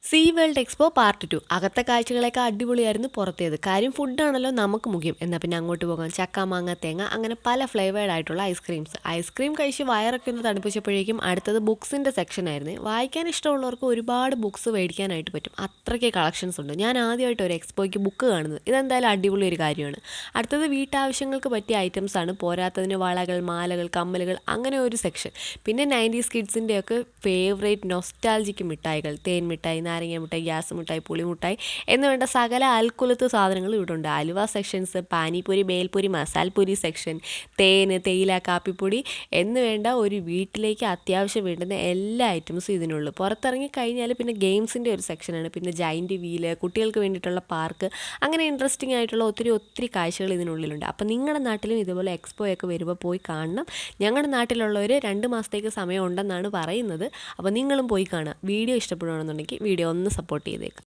See world expo part 2 അകത്തെ കാഴ്ചകളൊക്കെ അടിപൊളിയായിരുന്നു. പുറത്തേത് കാര്യം ഫുഡാണല്ലോ നമുക്ക് മുഖ്യം. എന്നാൽ പിന്നെ അങ്ങോട്ട് പോകാം. ചക്ക, മാങ്ങ, തേങ്ങ അങ്ങനെ പല ഫ്ലേവേർഡ് ആയിട്ടുള്ള ഐസ്ക്രീം കഴിച്ച് വയറൊക്കെ ഒന്ന് തണുപ്പിച്ചപ്പോഴേക്കും അടുത്തത് ബുക്സിൻ്റെ സെക്ഷനായിരുന്നു. വായിക്കാൻ ഇഷ്ടമുള്ളവർക്ക് ഒരുപാട് ബുക്സ് മേടിക്കാനായിട്ട് പറ്റും. അത്രയ്ക്ക് കളക്ഷൻസ് ഉണ്ട്. ഞാൻ ആദ്യമായിട്ട് ഒരു എക്സ്പോയ്ക്ക് ബുക്ക് കാണുന്നത്. ഇതെന്തായാലും അടിപൊളി ഒരു കാര്യമാണ്. അടുത്തത് വീട്ടാവശ്യങ്ങൾക്ക് പറ്റിയ ഐറ്റംസ് ആണ്. പോരാത്തതിന് വളകൾ, മാലകൾ, കമ്മലുകൾ അങ്ങനെ ഒരു സെക്ഷൻ. പിന്നെ 90s കിഡ്സിൻ്റെയൊക്കെ ഫേവറേറ്റ് നൊസ്റ്റാൾജിക്ക് മിഠായികൾ, തേൻ മിഠായി, നാരങ്ങ മിഠായി, ഗ്യാസ് മിഠായി, പുളിമിഠായി എന്ന് വേണ്ട സകല അൽക്കുലത്ത് സാധനങ്ങൾ ഇവിടെ ഉണ്ട്. അലുവ സെക്ഷൻസ്, പാനിപ്പൂരി, ബേൽപൂരി, മസാൽപൂരി സെക്ഷൻ, തേയില, കാപ്പിപ്പൊടി എന്ന് വേണ്ട ഒരു വീട്ടിലേക്ക് അത്യാവശ്യം വേണ്ടുന്ന എല്ലാ ഐറ്റംസും ഇതിനുള്ളൂ. പുറത്തിറങ്ങി കഴിഞ്ഞാൽ പിന്നെ ഗെയിംസിൻ്റെ ഒരു സെക്ഷനാണ്. പിന്നെ ജൈൻറ്റ് വീല്, കുട്ടികൾക്ക് വേണ്ടിയിട്ടുള്ള പാർക്ക്, അങ്ങനെ ഇൻട്രസ്റ്റിംഗ് ആയിട്ടുള്ള ഒത്തിരി കാഴ്ചകൾ ഇതിനുള്ളിലുണ്ട്. അപ്പോൾ നിങ്ങളുടെ നാട്ടിലും ഇതുപോലെ എക്സ്പോയൊക്കെ വരുമ്പോൾ പോയി കാണണം. ഞങ്ങളുടെ നാട്ടിലുള്ളവർ 2 മാസത്തേക്ക് സമയം ഉണ്ടെന്നാണ് പറയുന്നത്. അപ്പോൾ നിങ്ങളും പോയി കാണുക. വീഡിയോ ഇഷ്ടപ്പെടുകയാണെന്നുണ്ടെങ്കിൽ വീഡിയോ ഒന്ന് സപ്പോർട്ട് ചെയ്തേക്കാം.